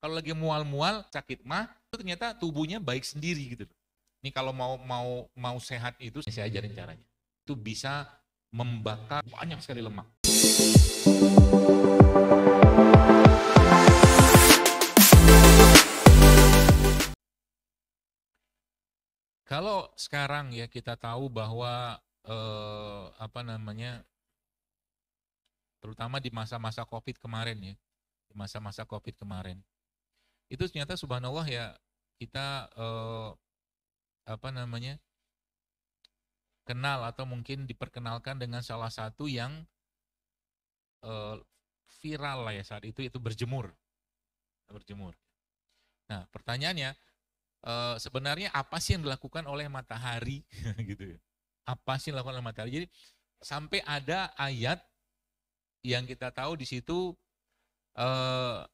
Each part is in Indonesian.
Kalau lagi mual-mual, sakit mah, itu ternyata tubuhnya baik sendiri gitu. Ini kalau mau sehat itu saya ajarin caranya. Itu bisa membakar banyak sekali lemak. Kalau sekarang ya kita tahu bahwa terutama di masa-masa COVID kemarin ya, di masa-masa COVID kemarin, itu ternyata subhanallah ya kita kenal atau mungkin diperkenalkan dengan salah satu yang eh, viral lah ya saat itu berjemur, berjemur. Nah pertanyaannya sebenarnya apa sih yang dilakukan oleh matahari gitu ya? Apa sih yang dilakukan oleh matahari? Jadi sampai ada ayat yang kita tahu di situ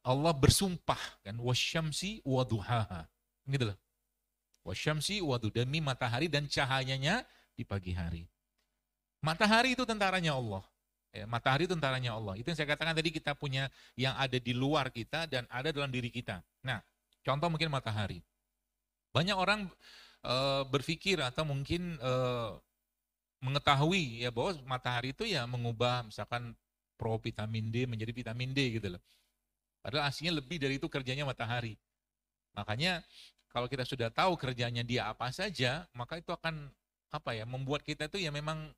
Allah bersumpah kan wasyamsi waduhaha gitu loh. Wasyamsi wadu demi matahari dan cahayanya di pagi hari. Matahari itu tentaranya Allah. Ya, matahari itu tentaranya Allah. Itu yang saya katakan tadi kita punya yang ada di luar kita dan ada dalam diri kita. Nah, contoh mungkin matahari. Banyak orang berpikir atau mungkin mengetahui ya bahwa matahari itu ya mengubah misalkan pro vitamin D menjadi vitamin D gitu loh. Padahal aslinya lebih dari itu kerjanya matahari. Makanya kalau kita sudah tahu kerjanya dia apa saja, maka itu akan membuat kita itu ya memang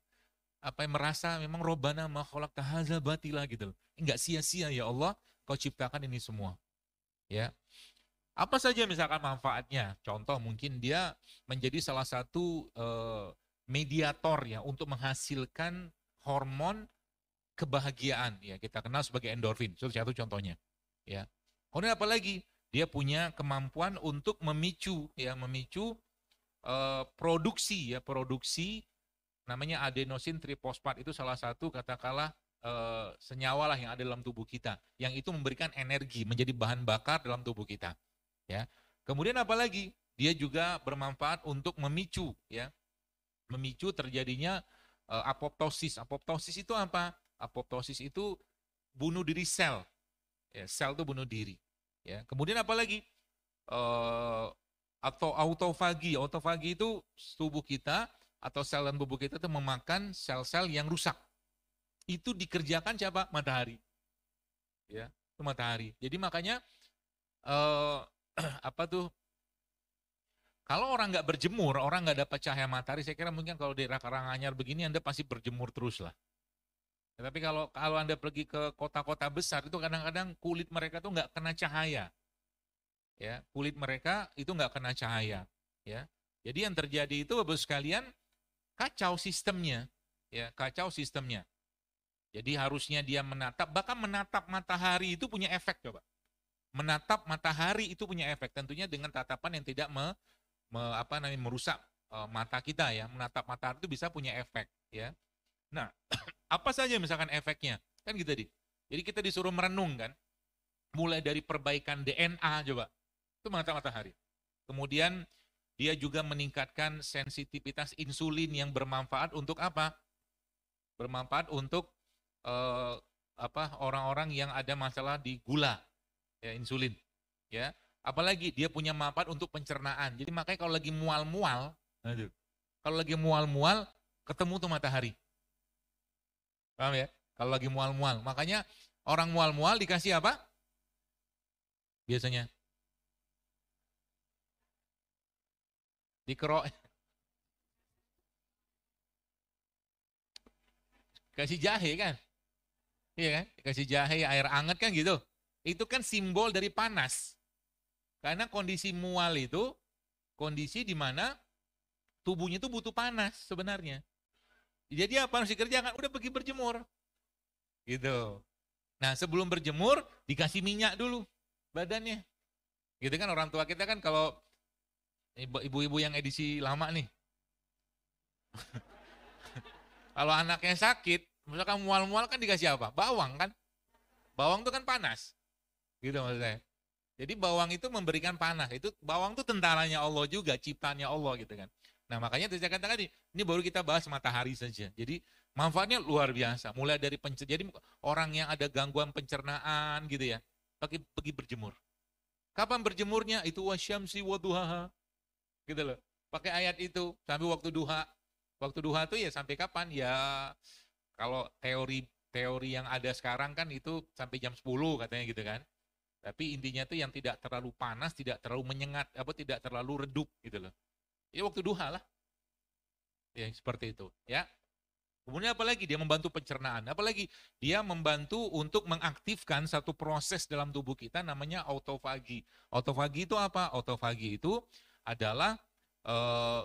merasa memang robana ma khalaqta hadza batila gitu loh. Enggak sia-sia ya Allah kau ciptakan ini semua. Ya. Apa saja misalkan manfaatnya? Contoh mungkin dia menjadi salah satu mediator ya untuk menghasilkan hormon kebahagiaan ya kita kenal sebagai endorfin. Itu satu contohnya. Ya. Kemudian apa lagi? Dia punya kemampuan untuk memicu produksi namanya adenosin trifosfat itu salah satu katakanlah senyawa lah yang ada dalam tubuh kita yang itu memberikan energi menjadi bahan bakar dalam tubuh kita ya. Kemudian apa lagi? Dia juga bermanfaat untuk memicu terjadinya apoptosis. Apoptosis itu apa? Apoptosis itu bunuh diri sel. Ya, sel itu bunuh diri. Ya. Kemudian apa lagi? Atau autofagi. Autofagi itu tubuh kita atau sel dalam tubuh kita itu memakan sel-sel yang rusak. Itu dikerjakan siapa? Matahari. Ya, itu matahari. Jadi makanya kalau orang nggak berjemur, orang nggak dapat cahaya matahari, saya kira mungkin kalau di Karanganyar begini Anda pasti berjemur terus lah. Tapi kalau Anda pergi ke kota-kota besar itu kadang-kadang kulit mereka tuh nggak kena cahaya. Ya, kulit mereka itu nggak kena cahaya. Ya, jadi yang terjadi itu Bapak sekalian kacau sistemnya. Ya, kacau sistemnya. Jadi harusnya dia bahkan menatap matahari itu punya efek coba. Menatap matahari itu punya efek tentunya dengan tatapan yang tidak merusak mata kita ya. Menatap matahari itu bisa punya efek ya. Nah, apa saja misalkan efeknya? Kan gitu tadi. Jadi kita disuruh merenung kan. Mulai dari perbaikan DNA coba. Itu menatap matahari. Kemudian dia juga meningkatkan sensitivitas insulin yang bermanfaat untuk apa? Bermanfaat untuk orang-orang yang ada masalah di gula ya insulin ya. Apalagi dia punya manfaat untuk pencernaan. Jadi makanya kalau lagi mual-mual ketemu tuh matahari. Paham ya? Kalau lagi mual-mual. Makanya orang mual-mual dikasih apa? Biasanya dikerok kasih jahe kan? Iya kan? Kasih jahe, air hangat kan gitu. Itu kan simbol dari panas. Karena kondisi mual itu kondisi di mana tubuhnya itu butuh panas sebenarnya. Jadi apa harus dikerjakan? Udah pergi berjemur. Gitu. Nah sebelum berjemur dikasih minyak dulu badannya. Gitu kan orang tua kita kan kalau ibu-ibu yang edisi lama nih. Kalau anaknya sakit, misalkan mual-mual kan dikasih apa? Bawang kan? Bawang itu kan panas. Gitu maksud saya. Jadi bawang itu memberikan panas. Itu bawang itu tentaranya Allah juga, ciptaannya Allah gitu kan. Nah makanya saya katakan ini baru kita bahas matahari saja. Jadi manfaatnya luar biasa. Mulai dari jadi orang yang ada gangguan pencernaan gitu ya, pergi berjemur. Kapan berjemurnya? Itu wasyamsi waduhaha. Gitu loh. Pakai ayat itu sampai waktu duha. Waktu duha tuh ya sampai kapan? Ya kalau teori yang ada sekarang kan itu sampai jam 10 katanya gitu kan. Tapi intinya tuh yang tidak terlalu panas, tidak terlalu menyengat, tidak terlalu redup gitu loh. Ya waktu duha lah. Ya seperti itu, ya. Kemudian apalagi dia membantu pencernaan, apalagi dia membantu untuk mengaktifkan satu proses dalam tubuh kita namanya autofagi. Autofagi itu apa? Autofagi itu adalah eh,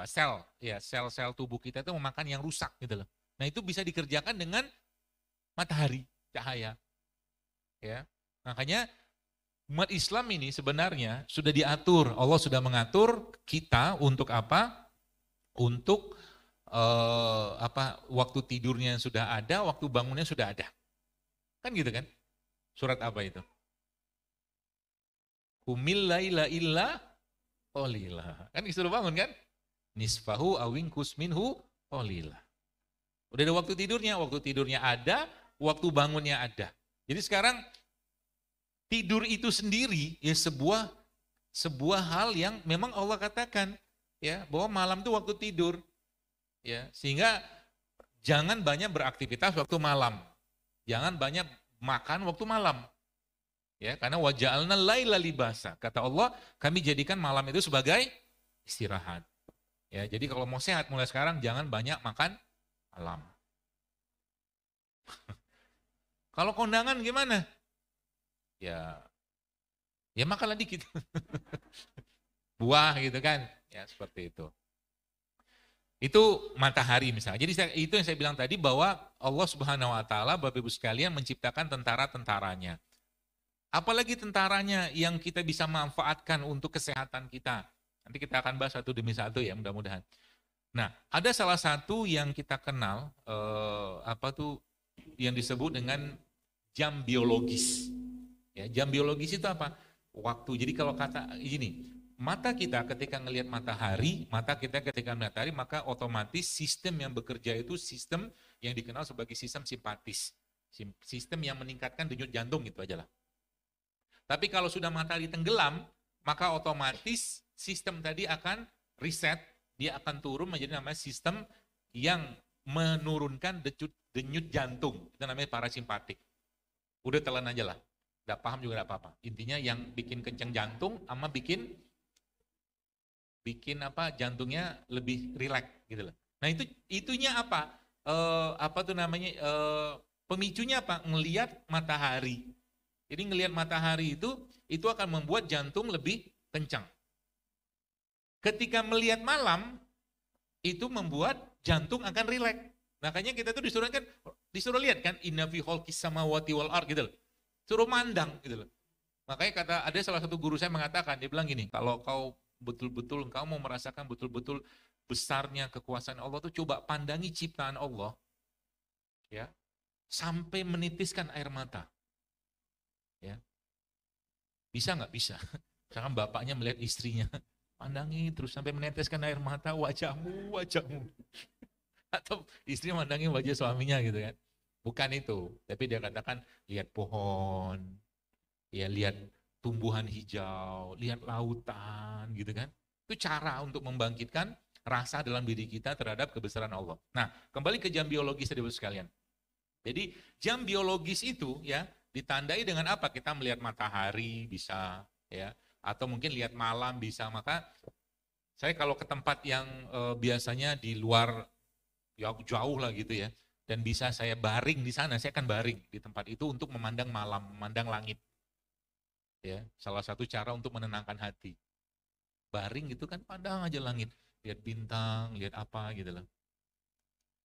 sel, ya sel-sel tubuh kita itu memakan yang rusak gitu loh. Nah itu bisa dikerjakan dengan matahari, cahaya, ya. Makanya umat Islam ini sebenarnya sudah diatur, Allah sudah mengatur kita untuk apa? Untuk waktu tidurnya sudah ada, waktu bangunnya sudah ada. Kan gitu kan? Surat apa itu? Qumil laila illa qalila. Kan disuruh bangun kan? Nisfahu awingkus minhu qalila. Udah ada waktu tidurnya ada, waktu bangunnya ada. Jadi sekarang tidur itu sendiri ya sebuah hal yang memang Allah katakan ya bahwa malam itu waktu tidur. Ya, sehingga jangan banyak beraktivitas waktu malam. Jangan banyak makan waktu malam. Ya, karena waja'alna laila libasa. Kata Allah, kami jadikan malam itu sebagai istirahat. Ya, jadi kalau mau sehat mulai sekarang jangan banyak makan malam. Kalau kondangan gimana? Ya makanlah dikit. Buah gitu kan. Ya, seperti itu. Itu matahari misalnya. Jadi itu yang saya bilang tadi bahwa Allah Subhanahu wa taala Bapak Ibu sekalian menciptakan tentara-tentaranya. Apalagi tentaranya yang kita bisa manfaatkan untuk kesehatan kita. Nanti kita akan bahas satu demi satu ya mudah-mudahan. Nah, ada salah satu yang kita kenal yang disebut dengan jam biologis. Ya, jam biologis itu apa? Waktu. Jadi kalau kata gini, mata kita ketika ngelihat matahari, maka otomatis sistem yang bekerja itu sistem yang dikenal sebagai sistem simpatis. Sistem yang meningkatkan denyut jantung gitu aja lah. Tapi kalau sudah matahari tenggelam, maka otomatis sistem tadi akan reset, dia akan turun menjadi namanya sistem yang menurunkan denyut jantung. Itu namanya parasimpatik. Udah telan aja lah. Nggak paham juga nggak apa-apa. Intinya yang bikin kencang jantung sama bikin jantungnya lebih rileks gitu loh. Nah itunya apa? Pemicunya apa? Ngelihat matahari. Jadi ngelihat matahari itu akan membuat jantung lebih kencang. Ketika melihat malam itu membuat jantung akan rileks. Makanya kita tuh disuruh lihat kan inna fi khalqis samawati wal ard gitu loh. Suruh mandang gitu loh. Makanya ada salah satu guru saya mengatakan, dia bilang gini, kalau kau betul-betul engkau mau merasakan betul-betul besarnya kekuasaan Allah tuh coba pandangi ciptaan Allah ya sampai menitiskan air mata. Ya. Bisa nggak? Bisa. Misalkan bapaknya melihat istrinya, pandangi terus sampai meneteskan air mata, wajahmu. Atau istri mandangi wajah suaminya gitu kan. Bukan itu, tapi dia katakan lihat pohon, ya lihat tumbuhan hijau, lihat lautan gitu kan. Itu cara untuk membangkitkan rasa dalam diri kita terhadap kebesaran Allah. Nah, kembali ke jam biologis tadi sekalian. Jadi jam biologis itu ya ditandai dengan apa? Kita melihat matahari bisa ya, atau mungkin lihat malam bisa. Maka saya kalau ke tempat yang biasanya di luar jauh lah gitu ya, dan bisa saya baring di sana, saya akan baring di tempat itu untuk memandang malam, memandang langit. Ya, salah satu cara untuk menenangkan hati. Baring gitu kan, pandang aja langit, lihat bintang, lihat apa gitu loh.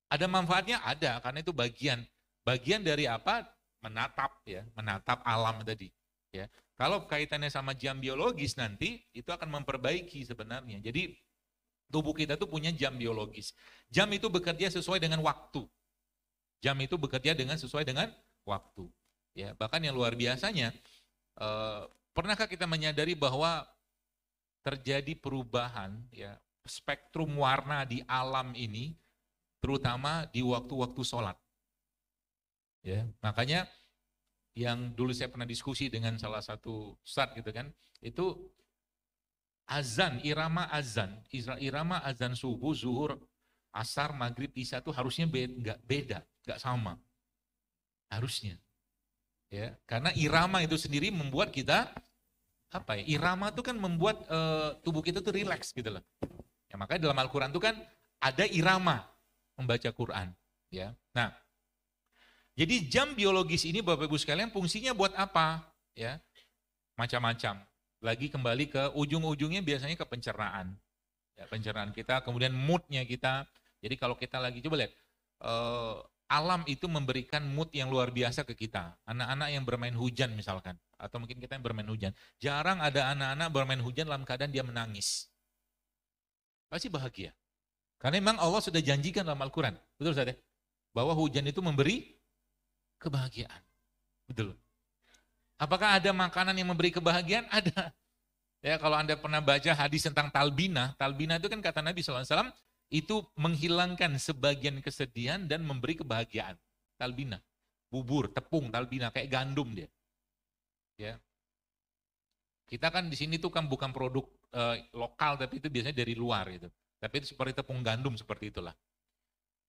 Ada manfaatnya? Ada, karena itu bagian dari apa? Menatap alam tadi. Ya, kalau kaitannya sama jam biologis nanti, itu akan memperbaiki sebenarnya. Jadi tubuh kita tuh punya jam biologis. Jam itu bekerja sesuai dengan waktu. Jam itu bekerja sesuai dengan waktu. Ya, bahkan yang luar biasanya, pernahkah kita menyadari bahwa terjadi perubahan ya spektrum warna di alam ini, terutama di waktu-waktu sholat. Ya, makanya yang dulu saya pernah diskusi dengan salah satu ustadz gitu kan, itu azan, irama azan subuh, zuhur, asar, maghrib, isya itu harusnya beda, nggak sama, harusnya. Ya, karena irama itu sendiri membuat kita apa ya? Irama itu kan membuat tubuh kita tuh rileks gitu loh. Ya, makanya dalam Al-Qur'an itu kan ada irama membaca Quran, ya. Nah, jadi jam biologis ini Bapak Ibu sekalian fungsinya buat apa? Ya, macam-macam. Lagi kembali ke ujung-ujungnya biasanya ke pencernaan. Ya, pencernaan kita, kemudian moodnya kita. Jadi kalau kita lagi coba lihat, alam itu memberikan mood yang luar biasa ke kita. Anak-anak yang bermain hujan misalkan, atau mungkin kita yang bermain hujan. Jarang ada anak-anak bermain hujan dalam keadaan dia menangis. Pasti bahagia. Karena memang Allah sudah janjikan dalam Al-Quran. Betul Ustaz ya? Bahwa hujan itu memberi kebahagiaan. Betul. Apakah ada makanan yang memberi kebahagiaan? Ada. Ya, kalau Anda pernah baca hadis tentang talbina itu kan kata Nabi SAW, itu menghilangkan sebagian kesedihan dan memberi kebahagiaan. Talbina, bubur, tepung, talbina, kayak gandum dia. Ya. Kita kan di sini tuh kan bukan produk lokal, tapi itu biasanya dari luar gitu. Tapi itu seperti tepung gandum seperti itulah.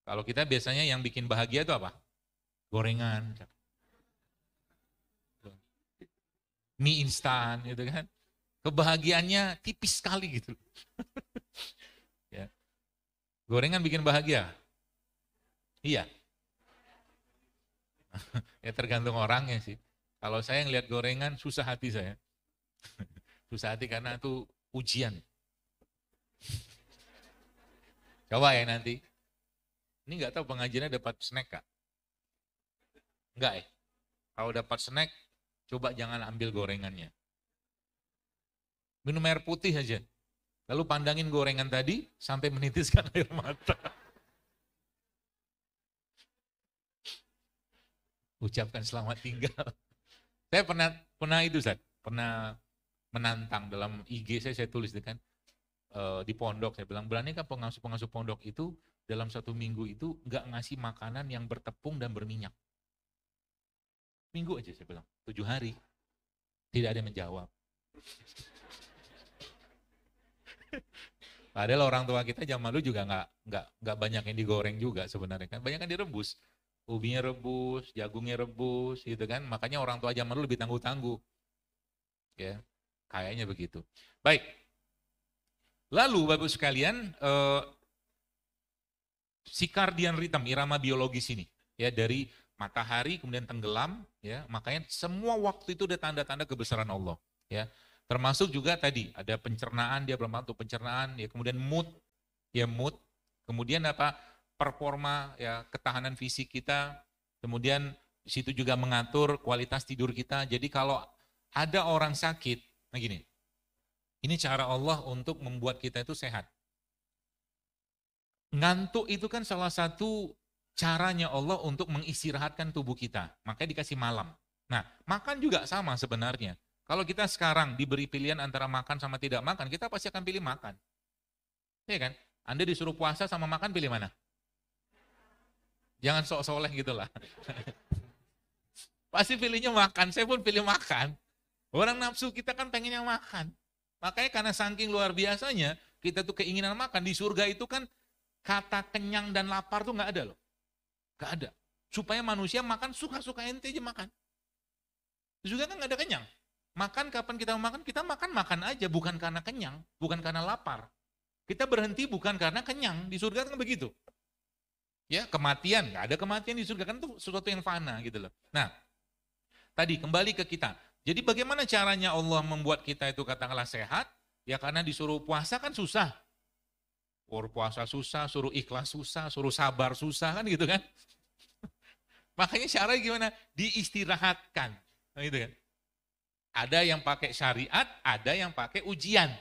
Kalau kita biasanya yang bikin bahagia itu apa? Gorengan, mie instan gitu kan. Kebahagiaannya tipis sekali gitu. Ya. Gorengan bikin bahagia? Iya. Ya tergantung orangnya sih. Kalau saya ngelihat gorengan susah hati saya. Susah hati karena itu ujian. Coba ya nanti. Ini nggak tahu pengajiannya dapat snack Kak? Enggak ya? Kalau dapat snack, coba jangan ambil gorengannya. Minum air putih aja. Lalu pandangin gorengan tadi sampai menitiskan air mata. Ucapkan selamat tinggal. Saya pernah itu Ustaz, pernah menantang dalam IG saya tulis kan di pondok, saya bilang berani kan pengasuh pondok itu dalam 1 minggu itu nggak ngasih makanan yang bertepung dan berminyak. Minggu aja saya bilang, 7 hari. Tidak ada yang menjawab. Padahal orang tua kita zaman dulu juga nggak banyak yang digoreng juga sebenarnya kan, banyak yang direbus, ubinya rebus, jagungnya rebus, gitu kan. Makanya orang tua zaman dulu lebih tangguh-tangguh, ya, kayaknya begitu. Baik, lalu Bapak sekalian, circadian rhythm, irama biologis ini, ya dari matahari kemudian tenggelam, ya, makanya semua waktu itu ada tanda-tanda kebesaran Allah, ya. Termasuk juga tadi ada pencernaan, dia bermanfaat untuk pencernaan, ya, kemudian mood, kemudian apa, performa, ya, ketahanan fisik kita, kemudian di situ juga mengatur kualitas tidur kita. Jadi kalau ada orang sakit, nah gini, ini cara Allah untuk membuat kita itu sehat. Ngantuk itu kan salah satu caranya Allah untuk mengistirahatkan tubuh kita, makanya dikasih malam. Nah, makan juga sama sebenarnya. Kalau kita sekarang diberi pilihan antara makan sama tidak makan, kita pasti akan pilih makan. Iya kan? Anda disuruh puasa sama makan, pilih mana? Jangan sok soleh gitulah. Pasti pilihnya makan, saya pun pilih makan. Orang nafsu kita kan pengennya makan. Makanya karena saking luar biasanya, kita tuh keinginan makan. Di surga itu kan kata kenyang dan lapar tuh nggak ada loh. Nggak ada. Supaya manusia makan suka-suka ente aja makan. Di surga kan nggak ada kenyang. Makan kapan kita makan aja, bukan karena kenyang, bukan karena lapar. Kita berhenti bukan karena kenyang, di surga kan begitu. Ya, kematian, nggak ada kematian di surga, kan itu sesuatu yang fana gitu loh. Nah, tadi kembali ke kita. Jadi bagaimana caranya Allah membuat kita itu katakanlah sehat? Ya karena disuruh puasa kan susah. Puasa susah, suruh ikhlas susah, suruh sabar susah kan gitu kan. Makanya caranya gimana? Diistirahatkan. Nah, gitu kan. Ada yang pakai syariat, ada yang pakai ujian.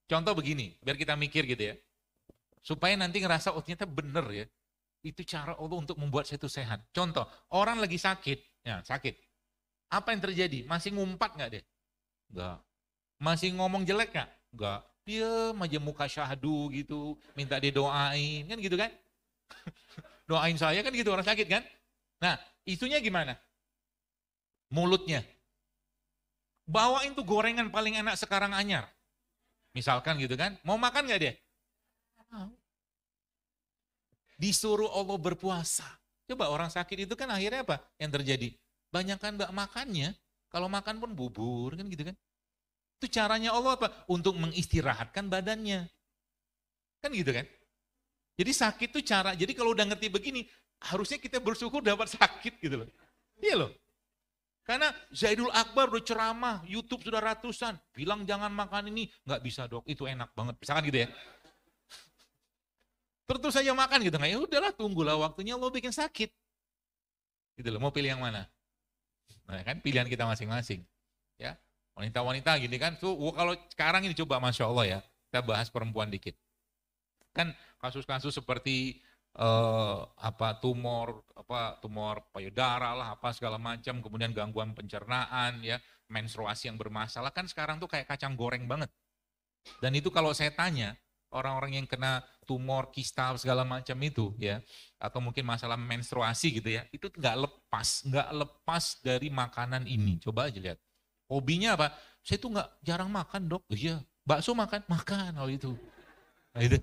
Contoh begini, biar kita mikir gitu ya. Supaya nanti ngerasa, oh ternyata bener ya. Itu cara Allah untuk membuat saya itu sehat. Contoh, orang lagi sakit, ya sakit. Apa yang terjadi? Masih ngumpat nggak deh? Enggak. Masih ngomong jelek nggak? Enggak. Diam aja muka syahdu gitu, minta didoain, kan gitu kan? Doain saya kan gitu orang sakit kan? Nah, isunya gimana? mulutnya. Bawain tuh gorengan paling enak sekarang anyar. Misalkan gitu kan, mau makan gak dia? Disuruh Allah berpuasa. Coba orang sakit itu kan akhirnya apa yang terjadi? Banyakan mbak makannya, kalau makan pun bubur kan gitu kan. Itu caranya Allah apa? Untuk mengistirahatkan badannya. Kan gitu kan? Jadi sakit tuh cara, jadi kalau udah ngerti begini, harusnya kita bersyukur dapat sakit gitu loh. Iya loh. Karena Zaidul Akbar udah ceramah, YouTube sudah ratusan, bilang jangan makan ini, nggak bisa dok, itu enak banget, misalkan gitu ya. Terus saja makan gitu, nggak ya udahlah tunggulah waktunya Allah bikin sakit. Gitu loh, mau pilih yang mana? Nah kan pilihan kita masing-masing. Ya, wanita-wanita gini kan, tuh kalau sekarang ini coba Masya Allah ya, kita bahas perempuan dikit. Kan kasus-kasus seperti tumor payudara lah, apa segala macam, kemudian gangguan pencernaan, ya, menstruasi yang bermasalah kan sekarang tuh kayak kacang goreng banget. Dan itu kalau saya tanya orang-orang yang kena tumor, kista segala macam itu, ya, atau mungkin masalah menstruasi gitu ya, itu nggak lepas dari makanan ini. Coba aja lihat. Hobinya apa? Saya tuh nggak jarang makan dok. Iya, bakso makan kalau itu. Nah, itu.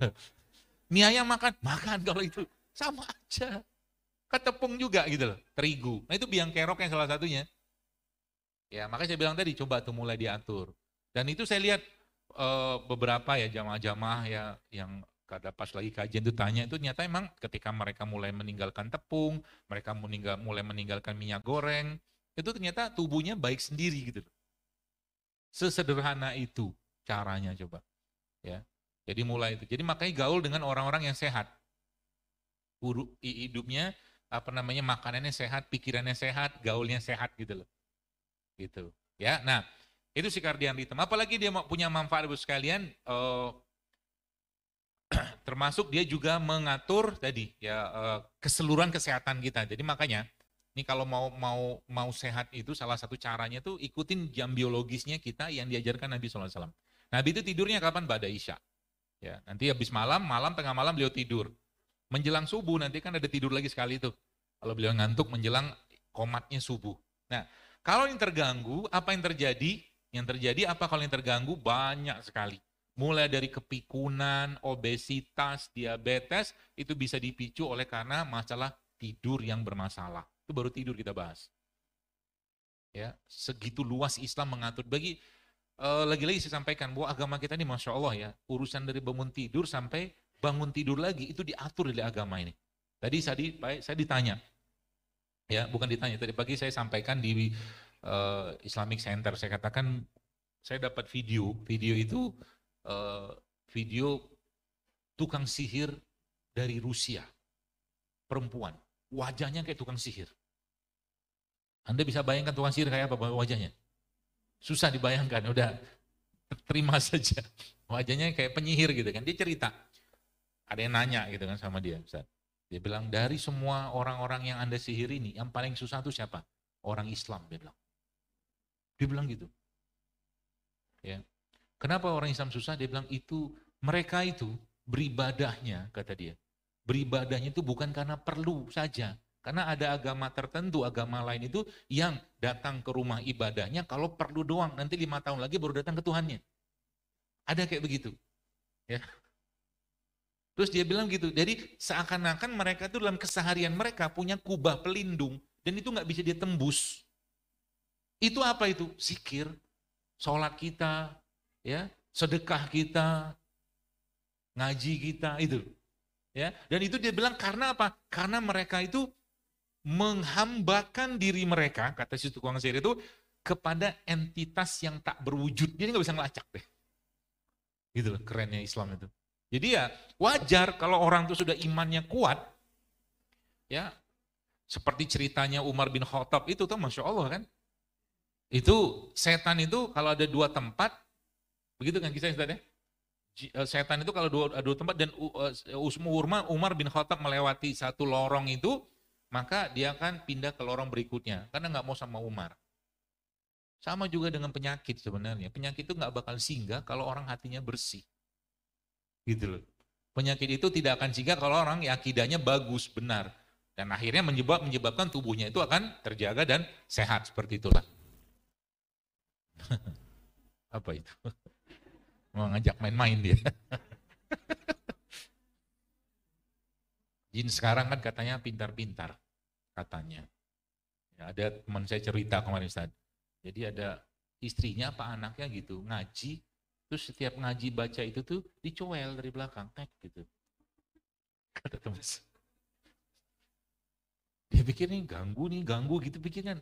Mie ayam makan kalau itu. Sama aja. Ketepung juga gitu loh, terigu. Nah itu biang kerok yang salah satunya. Ya makanya saya bilang tadi, coba tuh mulai diatur. Dan itu saya lihat beberapa ya jamaah-jamaah ya yang kada pas lagi kajian itu tanya, itu ternyata emang ketika mereka mulai meninggalkan tepung, mereka mulai meninggalkan minyak goreng, itu ternyata tubuhnya baik sendiri gitu. Sesederhana itu caranya coba. Ya. Jadi mulai itu. Jadi makanya gaul dengan orang-orang yang sehat. Hidupnya makanannya sehat, pikirannya sehat, gaulnya sehat gitu loh. Gitu. Ya. Nah, itu si Kardian Ritem. Apalagi dia punya manfaat buat sekalian, termasuk dia juga mengatur tadi ya keseluruhan kesehatan kita. Jadi makanya ini kalau mau sehat itu salah satu caranya tuh ikutin jam biologisnya kita yang diajarkan Nabi SAW. Nabi itu tidurnya kapan? Ba'da Isya. Ya, nanti habis malam tengah malam beliau tidur. Menjelang subuh nanti kan ada tidur lagi sekali tuh. Kalau beliau ngantuk menjelang komatnya subuh. Nah, kalau yang terganggu, apa yang terjadi? Yang terjadi apa kalau yang terganggu? Banyak sekali. Mulai dari kepikunan, obesitas, diabetes, itu bisa dipicu oleh karena masalah tidur yang bermasalah. Itu baru tidur kita bahas. Ya, segitu luas Islam mengatur. Lagi-lagi saya sampaikan bahwa agama kita ini Masya Allah ya, urusan dari bangun tidur sampai bangun tidur lagi, itu diatur oleh agama ini. Tadi saya ditanya, ya bukan ditanya, tadi pagi saya sampaikan di Islamic Center, saya katakan, saya dapat video itu video tukang sihir dari Rusia, perempuan, wajahnya kayak tukang sihir. Anda bisa bayangkan tukang sihir kayak apa wajahnya? Susah dibayangkan, udah terima saja. Wajahnya kayak penyihir gitu kan. Dia cerita, ada yang nanya gitu kan sama dia. Ustaz. Dia bilang, dari semua orang-orang yang Anda sihir ini, yang paling susah itu siapa? Orang Islam, dia bilang. Dia bilang gitu. Ya. Kenapa orang Islam susah? Dia bilang, mereka itu beribadahnya, kata dia. Beribadahnya itu bukan karena perlu saja. Karena ada agama tertentu, agama lain itu yang datang ke rumah ibadahnya kalau perlu doang. Nanti 5 tahun lagi baru datang ke Tuhannya. Ada kayak begitu. Ya. Terus dia bilang gitu, jadi seakan-akan mereka itu dalam keseharian mereka punya kubah pelindung. Dan itu nggak bisa dia tembus. Itu apa itu? Zikir, sholat kita, ya, sedekah kita, ngaji kita, itu. Ya. Dan itu dia bilang karena apa? Karena mereka itu menghambakan diri mereka, kata si tukang sihir itu, kepada entitas yang tak berwujud. Dia nggak bisa ngelacak deh. Gitu loh, kerennya Islam itu. Jadi ya wajar kalau orang itu sudah imannya kuat, ya seperti ceritanya Umar bin Khattab itu tuh Masya Allah kan. Itu setan itu kalau ada 2 tempat, begitu kan kisahnya tadi? Setan itu kalau dua tempat dan Umar bin Khattab melewati satu lorong itu, maka dia akan pindah ke lorong berikutnya, karena nggak mau sama Umar. Sama juga dengan penyakit sebenarnya. Penyakit itu nggak bakal singgah kalau orang hatinya bersih. Gitu loh. Penyakit itu tidak akan singgah kalau orang akidahnya bagus, benar. Dan akhirnya menyebabkan tubuhnya itu akan terjaga dan sehat, seperti itulah. Apa itu? Mau ngajak main-main dia. Jin sekarang kan katanya pintar-pintar, katanya. Ya, ada teman saya cerita kemarin Ustaz. Jadi ada istrinya apa anaknya gitu, ngaji, terus setiap ngaji baca itu tuh dicowel dari belakang, tek gitu. Kata teman saya. Dia pikir nih ganggu gitu pikirkan.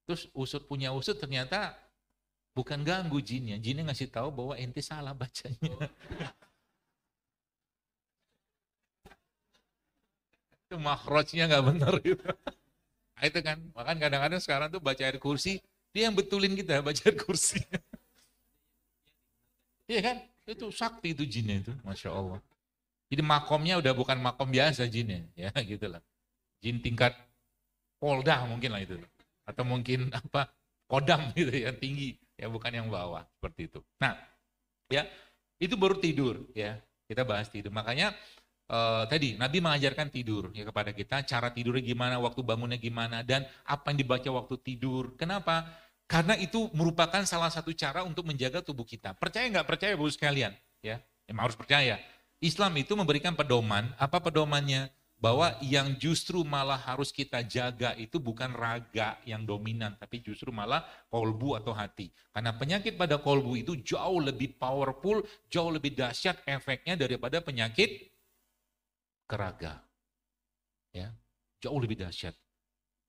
Terus punya usut ternyata bukan ganggu jinnya ngasih tahu bahwa ente salah bacanya. Itu makhrajnya nggak benar gitu. Nah, itu kan, makanya kadang-kadang sekarang tuh baca ayat kursi, dia yang betulin kita baca ayat kursi. Iya kan? Itu sakti itu jinnya itu, Masya Allah. Jadi makomnya udah bukan makom biasa jinnya, ya gitulah. Jin tingkat polda mungkin lah itu. Atau mungkin apa, kodam gitu yang tinggi, ya bukan yang bawah, seperti itu. Nah, ya itu baru tidur ya. Kita bahas tidur. Makanya tadi Nabi mengajarkan tidur ya kepada kita, cara tidurnya gimana, waktu bangunnya gimana, dan apa yang dibaca waktu tidur. Kenapa? Karena itu merupakan salah satu cara untuk menjaga tubuh kita. Percaya nggak percaya Bapak sekalian? Ya, emang harus percaya. Islam itu memberikan pedoman, apa pedomannya? Bahwa yang justru malah harus kita jaga itu bukan raga yang dominan, tapi justru malah kolbu atau hati. Karena penyakit pada kolbu itu jauh lebih powerful, jauh lebih dahsyat efeknya daripada penyakit keraga. Ya, jauh lebih dahsyat.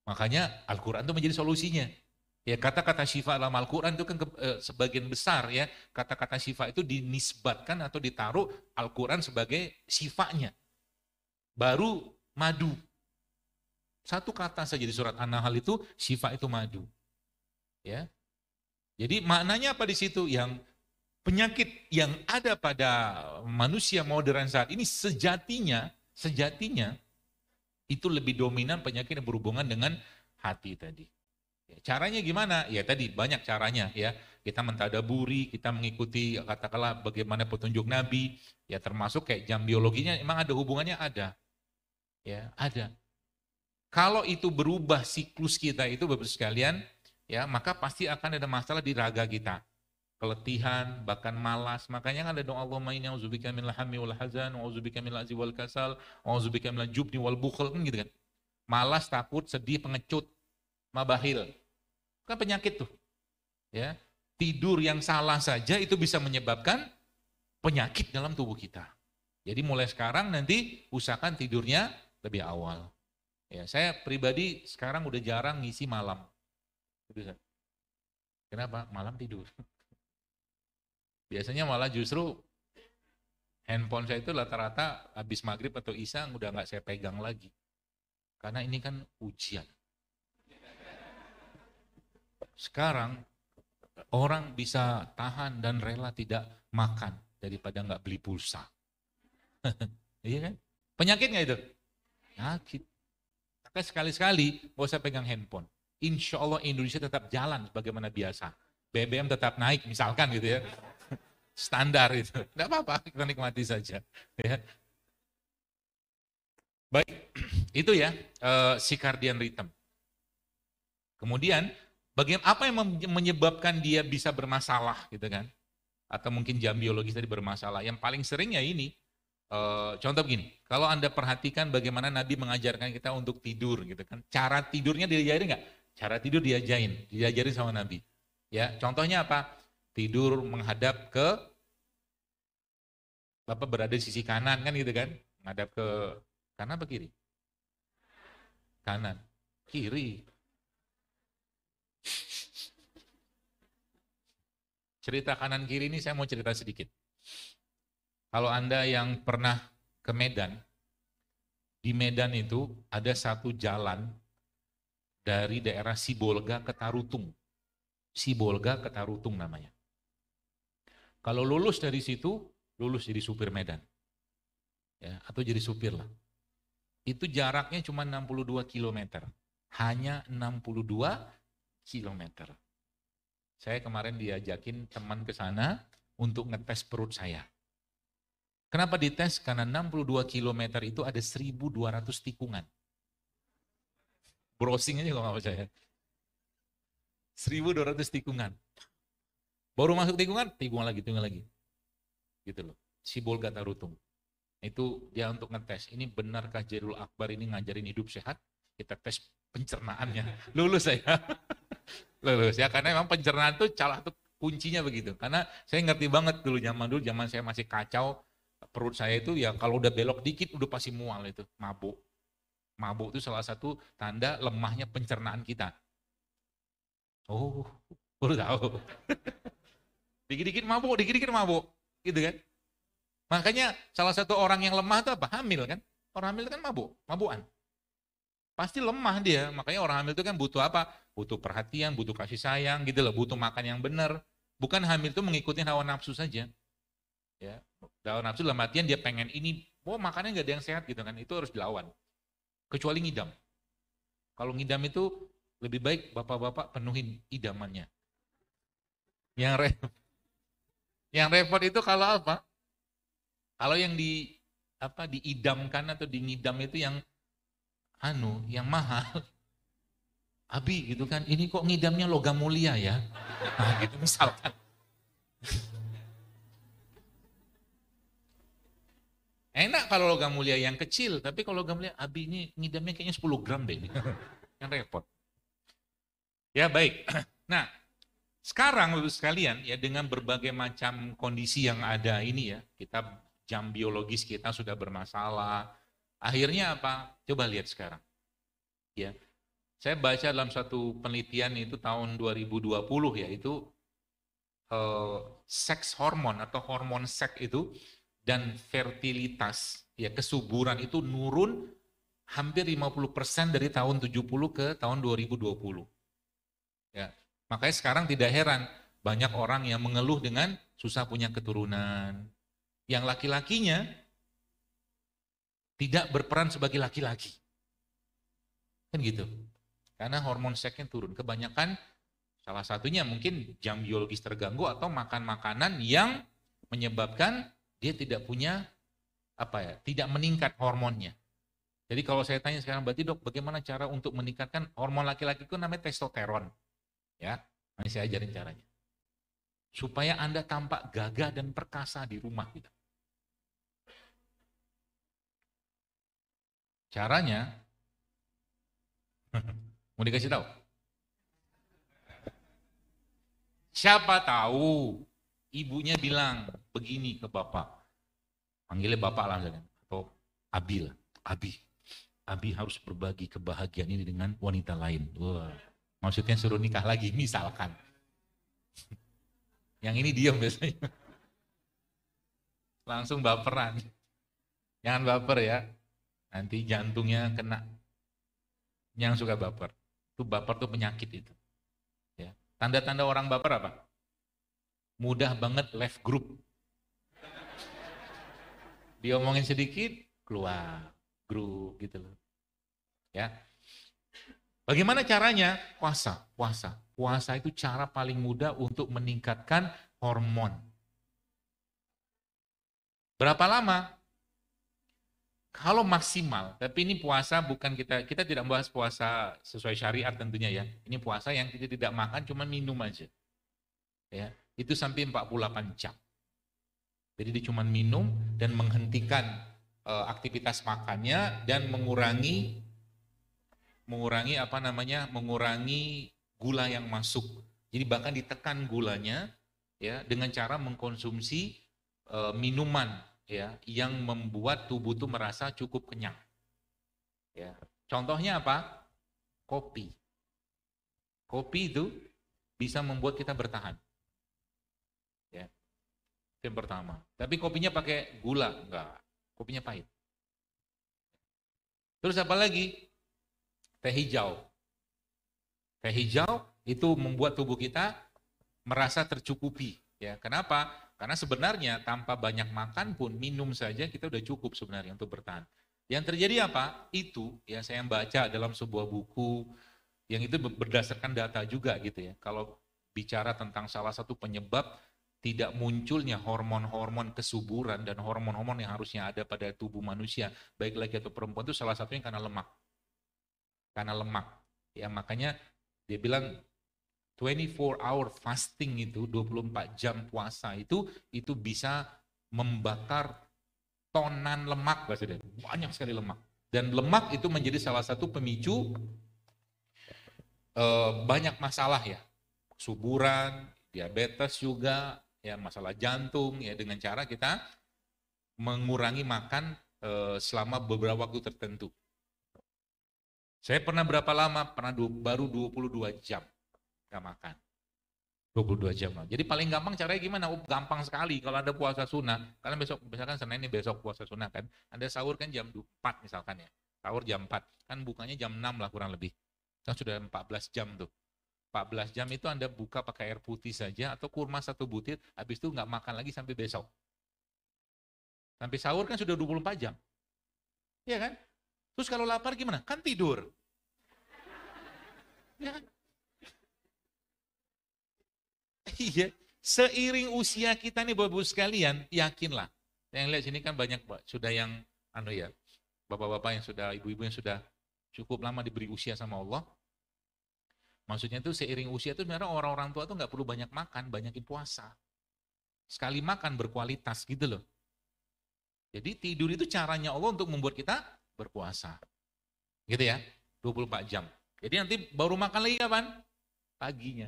Makanya Al-Quran itu menjadi solusinya. Ya, kata-kata syifa dalam Al-Quran itu kan sebagian besar ya, kata-kata syifa itu dinisbatkan atau ditaruh Al-Quran sebagai sifanya. Baru madu. Satu kata saja di surat An-Nahl itu syifa itu madu. Ya. Jadi maknanya apa di situ? Yang penyakit yang ada pada manusia modern saat ini sejatinya itu lebih dominan penyakit yang berhubungan dengan hati tadi. Ya, caranya gimana? Ya tadi banyak caranya ya. Kita mentadaburi, kita mengikuti katakanlah bagaimana petunjuk Nabi, ya termasuk kayak jam biologinya emang ada hubungannya ada. Ya, ada. Kalau itu berubah siklus kita itu Bapak sekalian, ya maka pasti akan ada masalah di raga kita. Keletihan, bahkan malas. Makanya kan ada doa Allahumma inni a'udzubika minal hammi wal hazan, wa a'udzubika minal azzi wal kasal, wa a'udzubika minal jubni wal bukhl, kan gitu kan. Malas, takut, sedih, pengecut, mabahil. Kan penyakit tuh. Ya. Tidur yang salah saja itu bisa menyebabkan penyakit dalam tubuh kita. Jadi mulai sekarang nanti usahakan tidurnya lebih awal. Ya, saya pribadi sekarang udah jarang ngisi malam. Kenapa? Malam tidur. Biasanya malah justru handphone saya itu rata-rata habis maghrib atau isya udah nggak saya pegang lagi. Karena ini kan ujian. Sekarang orang bisa tahan dan rela tidak makan daripada nggak beli pulsa. Iya kan? Penyakit nggak itu? Penyakit. Maka sekali-sekali gak usah pegang handphone. Insya Allah Indonesia tetap jalan sebagaimana biasa. BBM tetap naik misalkan gitu ya. Standar itu. Tidak apa-apa, kita nikmati saja. Ya. Baik, itu ya circadian rhythm. Kemudian, apa yang menyebabkan dia bisa bermasalah gitu kan? Atau mungkin jam biologis tadi bermasalah. Yang paling sering ya ini, contoh begini, kalau Anda perhatikan bagaimana Nabi mengajarkan kita untuk tidur gitu kan. Cara tidurnya diajarin nggak? Cara tidur diajarin sama Nabi. Ya, contohnya apa? Tidur menghadap ke Bapak berada di sisi kanan kan gitu kan? Menghadap ke kanan apa kiri? Kanan. Kiri. Cerita kanan kiri ini saya mau cerita sedikit. Kalau Anda yang pernah ke Medan, di Medan itu ada satu jalan dari daerah Sibolga ke Tarutung. Sibolga ke Tarutung namanya. Kalau lulus dari situ, lulus jadi supir Medan. Ya, atau jadi supir lah. Itu jaraknya cuma 62 km. Hanya 62 km. Saya kemarin diajakin teman ke sana untuk ngetes perut saya. Kenapa dites? Karena 62 km itu ada 1.200 tikungan. Browsing aja kalau nggak percaya. 1.200 tikungan. Baru masuk tikungan lagi, tikungan lagi. Gitu loh. Sibolga Tarutung. Itu dia untuk ngetes. Ini benarkah Jairul Akbar ini ngajarin hidup sehat? Kita tes pencernaannya. Lulus saya. Lulus ya, karena memang pencernaan itu salah satu kuncinya begitu. Karena saya ngerti banget dulu, zaman saya masih kacau, perut saya itu ya kalau udah belok dikit udah pasti mual itu, mabuk. Mabuk itu salah satu tanda lemahnya pencernaan kita. Oh, baru tahu. Dikit-dikit mabuk, gitu kan? Makanya salah satu orang yang lemah itu apa? Hamil kan? Orang hamil itu kan mabukan. Pasti lemah dia. Makanya orang hamil itu kan butuh apa? Butuh perhatian, butuh kasih sayang, gitu loh. Butuh makan yang benar. Bukan hamil itu mengikuti hawa nafsu saja. Ya, hawa nafsu dalam artian dia pengen ini, makannya nggak ada yang sehat gitu kan? Itu harus dilawan. Kecuali ngidam. Kalau ngidam itu lebih baik bapak-bapak penuhin idamannya. Yang repot, yang repot itu kalau apa? Kalau yang diidamkan atau diidam itu yang yang mahal. Abi gitu kan, ini kok ngidamnya logam mulia ya? Nah gitu misalkan. Enak kalau logam mulia yang kecil, tapi kalau logam mulia, Abi ini ngidamnya kayaknya 10 gram deh. Yang repot. Ya baik. Nah, sekarang Bapak sekalian ya dengan berbagai macam kondisi yang ada ini ya, jam biologis kita sudah bermasalah. Akhirnya apa? Coba lihat sekarang. Ya. Saya baca dalam satu penelitian itu tahun 2020 ya, itu seks hormon atau hormon seks itu dan fertilitas ya kesuburan itu nurun hampir 50% dari tahun 70 ke tahun 2020. Ya. Makanya sekarang tidak heran banyak orang yang mengeluh dengan susah punya keturunan. Yang laki-lakinya tidak berperan sebagai laki-laki. Kan gitu. Karena hormon seksnya turun. Kebanyakan salah satunya mungkin jam biologis terganggu atau makan makanan yang menyebabkan dia tidak punya tidak meningkat hormonnya. Jadi kalau saya tanya sekarang, berarti dok, bagaimana cara untuk meningkatkan hormon laki-laki itu namanya testosteron. Ya, nanti saya ajarin caranya. Supaya Anda tampak gagah dan perkasa di rumah kita. Caranya, mau dikasih tahu? Siapa tahu ibunya bilang begini ke bapak. Panggilnya bapak lah, atau Abi lah. Abi harus berbagi kebahagiaan ini dengan wanita lain. Wah, maksudnya suruh nikah lagi, misalkan. Yang ini diam biasanya. Langsung baperan. Jangan baper ya. Nanti jantungnya kena. Yang suka baper. Itu baper tuh penyakit itu. Ya. Tanda-tanda orang baper apa? Mudah banget left group. Diomongin sedikit, keluar grup gitu loh. Ya. Bagaimana caranya? Puasa itu cara paling mudah untuk meningkatkan hormon. Berapa lama? Kalau maksimal, tapi ini puasa bukan kita tidak membahas puasa sesuai syariat tentunya ya. Ini puasa yang kita tidak makan, cuma minum aja. Ya, itu sampai 48 jam. Jadi dia cuma minum dan menghentikan aktivitas makannya dan mengurangi gula yang masuk. Jadi bahkan ditekan gulanya ya dengan cara mengkonsumsi minuman ya yang membuat tubuh itu merasa cukup kenyang. Ya. Contohnya apa? Kopi. Kopi itu bisa membuat kita bertahan. Ya. Itu yang pertama. Tapi kopinya pakai gula? Enggak. Kopinya pahit. Terus apa lagi? Teh hijau. Teh hijau itu membuat tubuh kita merasa tercukupi. Ya, kenapa? Karena sebenarnya tanpa banyak makan pun minum saja kita udah cukup sebenarnya untuk bertahan. Yang terjadi apa? Itu ya saya baca dalam sebuah buku yang itu berdasarkan data juga gitu ya. Kalau bicara tentang salah satu penyebab tidak munculnya hormon-hormon kesuburan dan hormon-hormon yang harusnya ada pada tubuh manusia, baik laki atau perempuan, itu salah satunya karena lemak. Karena lemak. Ya makanya dia bilang 24 hour fasting itu, 24 jam puasa itu bisa membakar tonan lemak, banyak sekali lemak. Dan lemak itu menjadi salah satu pemicu banyak masalah ya, suburan, diabetes juga, ya masalah jantung ya, dengan cara kita mengurangi makan selama beberapa waktu tertentu. Saya pernah berapa lama? Baru 22 jam nggak makan. 22 jam. Jadi paling gampang caranya gimana? Oh, gampang sekali kalau Anda puasa sunnah. Kalian besok, misalkan Senin ini besok puasa sunnah kan. Anda sahur kan jam 4 misalkan ya. Sahur jam 4. Kan bukanya jam 6 lah kurang lebih. Kan sudah 14 jam tuh. 14 jam itu Anda buka pakai air putih saja atau kurma 1 butir. Habis itu nggak makan lagi sampai besok. Sampai sahur kan sudah 24 jam. Iya kan? Terus kalau lapar gimana? Kan tidur. Ya kan? Iya, seiring usia kita nih Bapak-Ibu sekalian, yakinlah. Yang lihat sini kan banyak sudah yang bapak-bapak yang sudah, ibu-ibu yang sudah cukup lama diberi usia sama Allah. Maksudnya itu seiring usia itu sebenarnya orang-orang tua tuh nggak perlu banyak makan, banyakin puasa. Sekali makan berkualitas gitu loh. Jadi tidur itu caranya Allah untuk membuat kita berpuasa. Gitu ya, 24 jam. Jadi nanti baru makan lagi kapan? Paginya.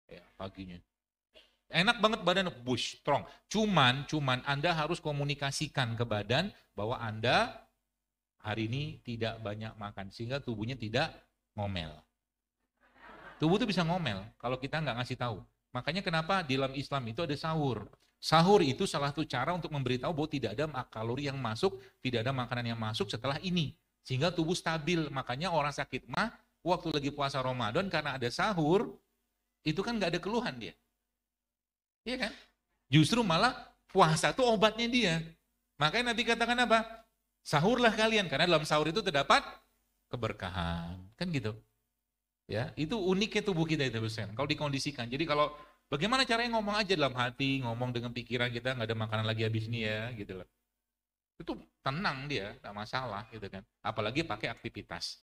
Ya, paginya. Enak banget badan, bush, strong. Cuman Anda harus komunikasikan ke badan bahwa Anda hari ini tidak banyak makan, sehingga tubuhnya tidak ngomel. Tubuh itu bisa ngomel kalau kita nggak ngasih tahu. Makanya kenapa di dalam Islam itu ada sahur. Sahur itu salah satu cara untuk memberitahu bahwa tidak ada kalori yang masuk, tidak ada makanan yang masuk setelah ini. Sehingga tubuh stabil. Makanya orang sakit mah waktu lagi puasa Ramadan karena ada sahur, itu kan nggak ada keluhan dia. Iya kan? Justru malah puasa itu obatnya dia. Makanya Nabi katakan apa? Sahurlah kalian, karena dalam sahur itu terdapat keberkahan. Kan gitu. Ya, itu uniknya tubuh kita itu Busen. Kalau dikondisikan. Jadi kalau bagaimana caranya ngomong aja dalam hati, ngomong dengan pikiran kita, nggak ada makanan lagi habis ini ya, gitu loh. Itu tenang dia, nggak masalah gitu kan. Apalagi pakai aktivitas.